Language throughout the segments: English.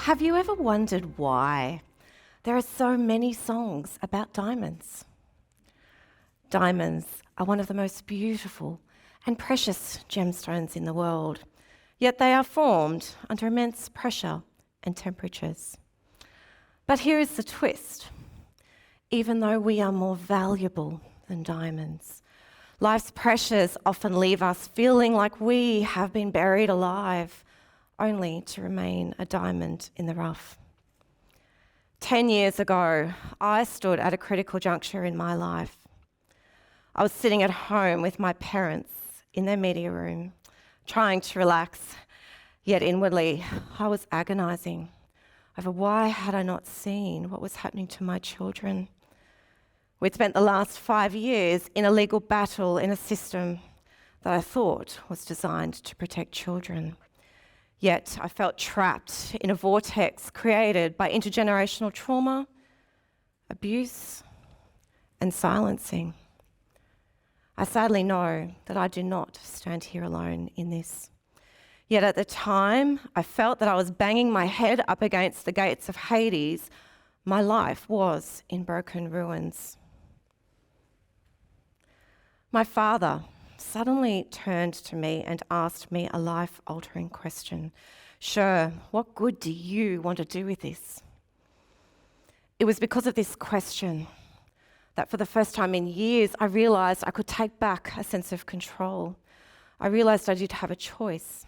Have you ever wondered why there are so many songs about diamonds? Diamonds are one of the most beautiful and precious gemstones in the world, yet they are formed under immense pressure and temperatures. But here is the twist. Even though we are more valuable than diamonds, life's pressures often leave us feeling like we have been buried alive, only to remain a diamond in the rough. 10 years ago, I stood at a critical juncture in my life. I was sitting at home with my parents in their media room, trying to relax, yet inwardly I was agonising over why had I not seen what was happening to my children. We'd spent the last 5 years in a legal battle in a system that I thought was designed to protect children. Yet I felt trapped in a vortex created by intergenerational trauma, abuse, and silencing. I sadly know that I do not stand here alone in this. Yet at the time, I felt that I was banging my head up against the gates of Hades. My life was in broken ruins. My father suddenly turned to me and asked me a life-altering question. Cher, what good do you want to do with this? It was because of this question that for the first time in years, I realised I could take back a sense of control. I realised I did have a choice.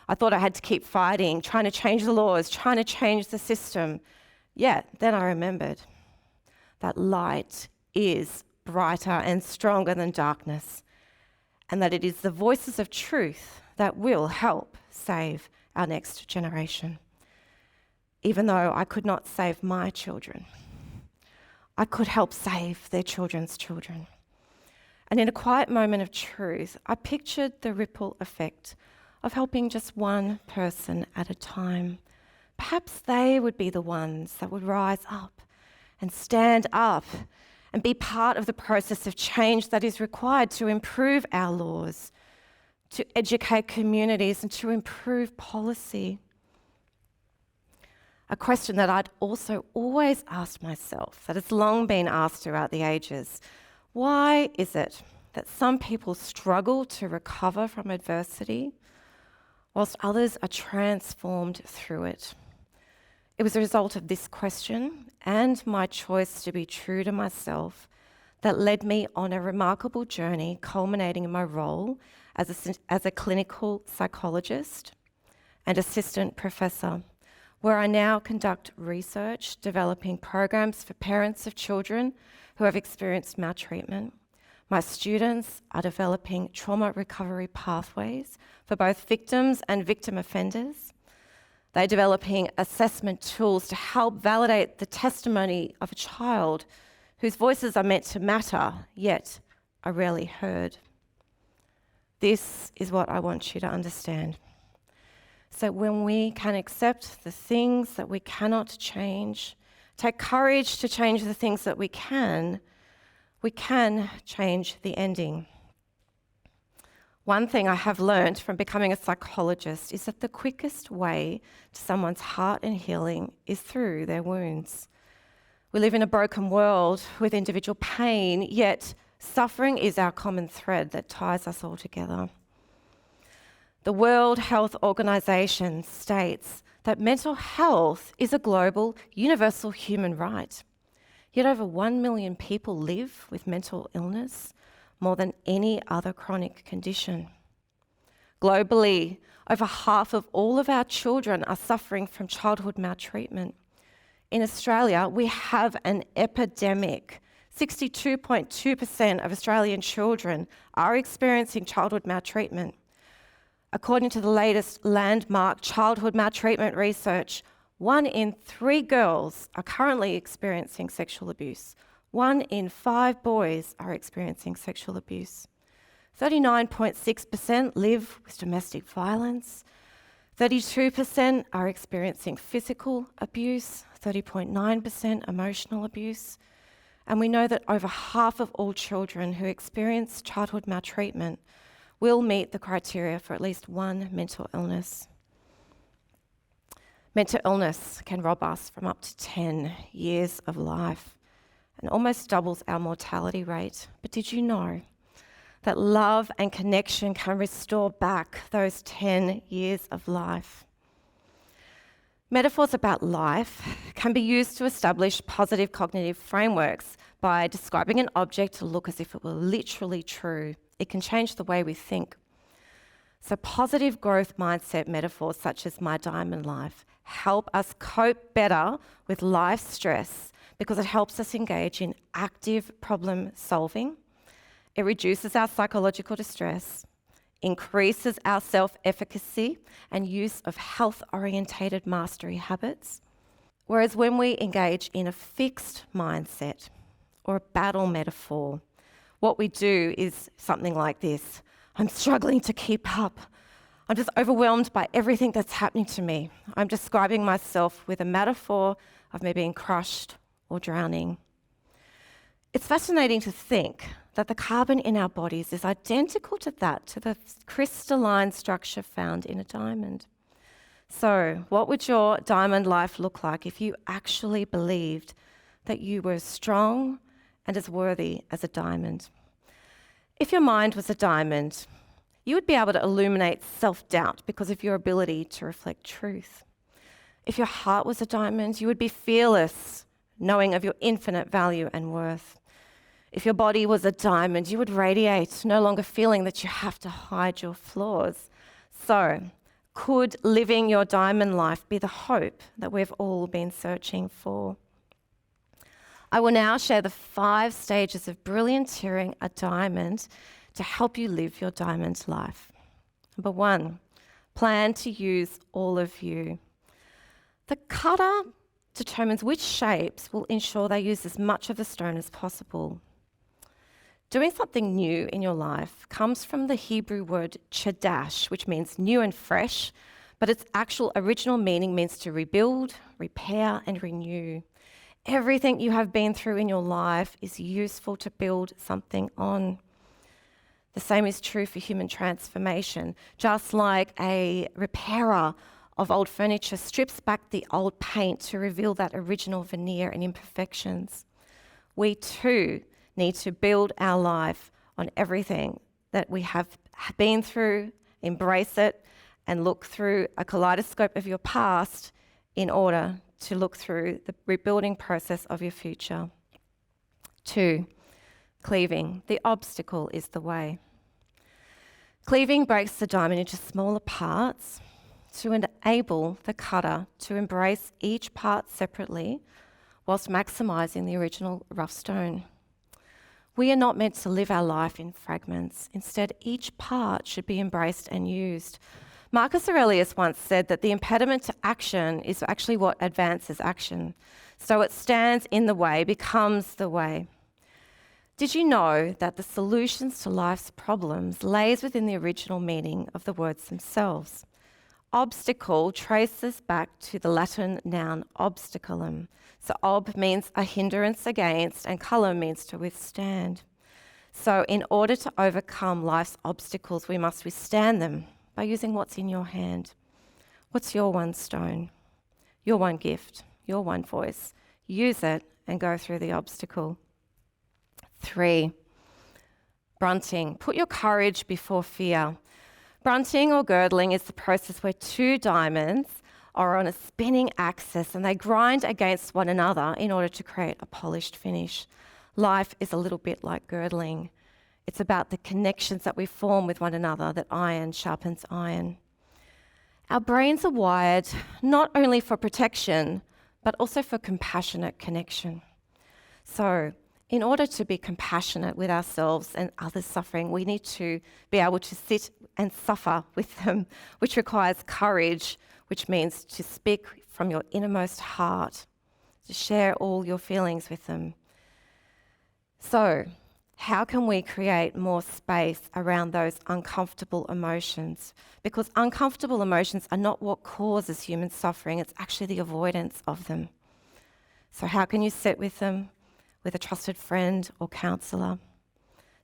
I thought I had to keep fighting, trying to change the laws, trying to change the system. Yet then I remembered that light is brighter and stronger than darkness, and that it is the voices of truth that will help save our next generation. Even though I could not save my children, I could help save their children's children. And in a quiet moment of truth, I pictured the ripple effect of helping just one person at a time. Perhaps they would be the ones that would rise up and stand up and be part of the process of change that is required to improve our laws, to educate communities, and to improve policy. A question that I'd also always asked myself, that has long been asked throughout the ages: why is it that some people struggle to recover from adversity, whilst others are transformed through it? It was a result of this question and my choice to be true to myself that led me on a remarkable journey, culminating in my role as a clinical psychologist and assistant professor, where I now conduct research developing programs for parents of children who have experienced maltreatment. My students are developing trauma recovery pathways for both victims and victim offenders. They're developing assessment tools to help validate the testimony of a child whose voices are meant to matter, yet are rarely heard. This is what I want you to understand. So when we can accept the things that we cannot change, take courage to change the things that we can change the ending. One thing I have learned from becoming a psychologist is that the quickest way to someone's heart and healing is through their wounds. We live in a broken world with individual pain, yet suffering is our common thread that ties us all together. The World Health Organization states that mental health is a global, universal human right. Yet over 1 million people live with mental illness, more than any other chronic condition. Globally, over half of all of our children are suffering from childhood maltreatment. In Australia, we have an epidemic. 62.2% of Australian children are experiencing childhood maltreatment. According to the latest landmark childhood maltreatment research, 1 in 3 girls are currently experiencing sexual abuse. 1 in 5 boys are experiencing sexual abuse. 39.6% live with domestic violence. 32% are experiencing physical abuse. 30.9% emotional abuse. And we know that over half of all children who experience childhood maltreatment will meet the criteria for at least one mental illness. Mental illness can rob us from up to 10 years of life and almost doubles our mortality rate. But did you know that love and connection can restore back those 10 years of life? Metaphors about life can be used to establish positive cognitive frameworks by describing an object to look as if it were literally true. It can change the way we think. So positive growth mindset metaphors such as my diamond life help us cope better with life stress because it helps us engage in active problem solving. It reduces our psychological distress, increases our self-efficacy and use of health-orientated mastery habits. Whereas when we engage in a fixed mindset or a battle metaphor, what we do is something like this. I'm struggling to keep up. I'm just overwhelmed by everything that's happening to me. I'm describing myself with a metaphor of me being crushed or drowning. It's fascinating to think that the carbon in our bodies is identical to the crystalline structure found in a diamond. So, what would your diamond life look like if you actually believed that you were strong and as worthy as a diamond? If your mind was a diamond, you would be able to illuminate self-doubt because of your ability to reflect truth. If your heart was a diamond, you would be fearless, knowing of your infinite value and worth. If your body was a diamond, you would radiate, no longer feeling that you have to hide your flaws. So, could living your diamond life be the hope that we've all been searching for? I will now share the 5 stages of brillianteering a diamond to help you live your diamond life. Number 1, plan to use all of you. The cutter determines which shapes will ensure they use as much of the stone as possible. Doing something new in your life comes from the Hebrew word chadash, which means new and fresh, but its actual original meaning means to rebuild, repair, and renew. Everything you have been through in your life is useful to build something on. The same is true for human transformation. Just like a repairer of old furniture strips back the old paint to reveal that original veneer and imperfections, we too need to build our life on everything that we have been through, embrace it, and look through a kaleidoscope of your past in order to look through the rebuilding process of your future. 2, cleaving. The obstacle is the way. Cleaving breaks the diamond into smaller parts to enable the cutter to embrace each part separately whilst maximising the original rough stone. We are not meant to live our life in fragments. Instead, each part should be embraced and used. Marcus Aurelius once said that the impediment to action is actually what advances action. So it stands in the way, becomes the way. Did you know that the solutions to life's problems lays within the original meaning of the words themselves? Obstacle traces back to the Latin noun obstaculum. So ob means a hindrance against and culum means to withstand. So in order to overcome life's obstacles, we must withstand them by using what's in your hand. What's your one stone? Your one gift? Your one voice? Use it and go through the obstacle. 3, brunting. Put your courage before fear. Brunting or girdling is the process where 2 diamonds are on a spinning axis and they grind against one another in order to create a polished finish. Life is a little bit like girdling. It's about the connections that we form with one another, that iron sharpens iron. Our brains are wired not only for protection, but also for compassionate connection. So, in order to be compassionate with ourselves and others suffering, we need to be able to sit and suffer with them, which requires courage, which means to speak from your innermost heart, to share all your feelings with them. So, how can we create more space around those uncomfortable emotions? Because uncomfortable emotions are not what causes human suffering, it's actually the avoidance of them. So how can you sit with them? With a trusted friend or counsellor,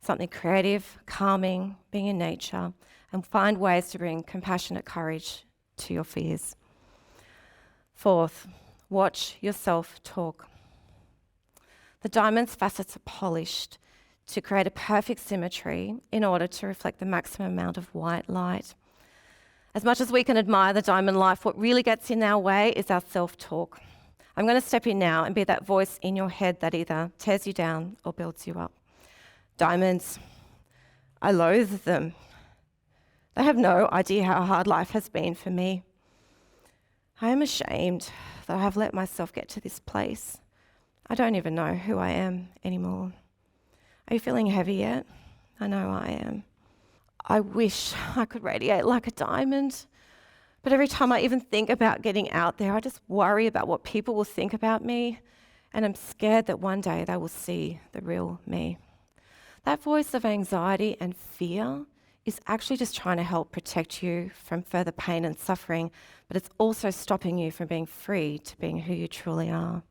something creative, calming, being in nature, and find ways to bring compassionate courage to your fears. Fourth, watch yourself talk. The diamond's facets are polished to create a perfect symmetry in order to reflect the maximum amount of white light. As much as we can admire the diamond life, what really gets in our way is our self-talk. I'm going to step in now and be that voice in your head that either tears you down or builds you up. Diamonds, I loathe them. They have no idea how hard life has been for me. I am ashamed that I have let myself get to this place. I don't even know who I am anymore. Are you feeling heavy yet? I know I am. I wish I could radiate like a diamond, but every time I even think about getting out there, I just worry about what people will think about me, and I'm scared that one day they will see the real me. That voice of anxiety and fear is actually just trying to help protect you from further pain and suffering, but it's also stopping you from being free to being who you truly are.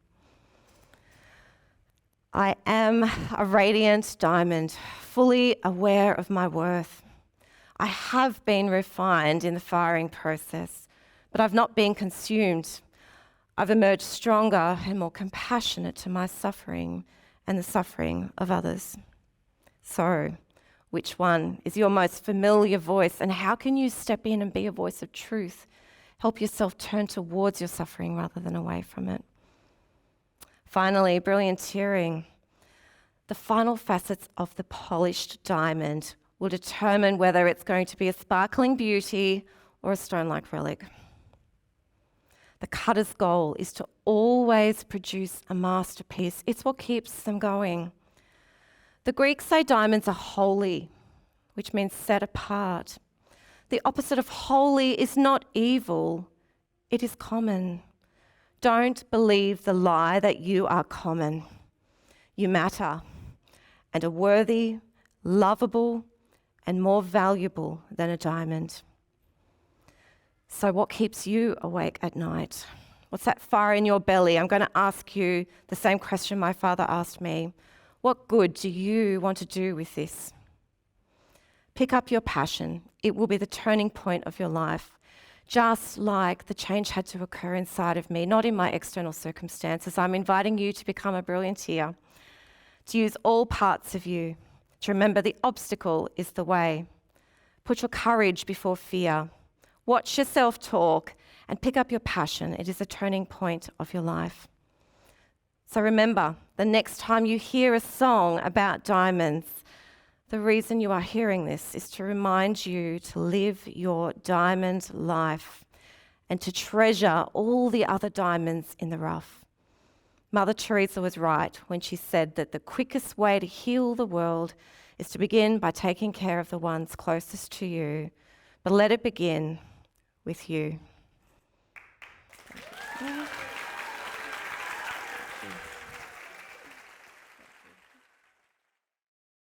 I am a radiant diamond, fully aware of my worth. I have been refined in the firing process, but I've not been consumed. I've emerged stronger and more compassionate to my suffering and the suffering of others. So, which one is your most familiar voice, and how can you step in and be a voice of truth? Help yourself turn towards your suffering rather than away from it. Finally, brillianteering. The final facets of the polished diamond will determine whether it's going to be a sparkling beauty or a stone-like relic. The cutter's goal is to always produce a masterpiece. It's what keeps them going. The Greeks say diamonds are holy, which means set apart. The opposite of holy is not evil, it is common. Don't believe the lie that you are common. You matter and are worthy, lovable, and more valuable than a diamond. So what keeps you awake at night? What's that fire in your belly? I'm going to ask you the same question my father asked me. What good do you want to do with this? Pick up your passion. It will be the turning point of your life. Just like the change had to occur inside of me, not in my external circumstances. I'm inviting you to become a brillianteer, to use all parts of you, to remember the obstacle is the way. Put your courage before fear. Watch yourself talk and pick up your passion. It is a turning point of your life. So remember, the next time you hear a song about diamonds, the reason you are hearing this is to remind you to live your diamond life and to treasure all the other diamonds in the rough. Mother Teresa was right when she said that the quickest way to heal the world is to begin by taking care of the ones closest to you, but let it begin with you.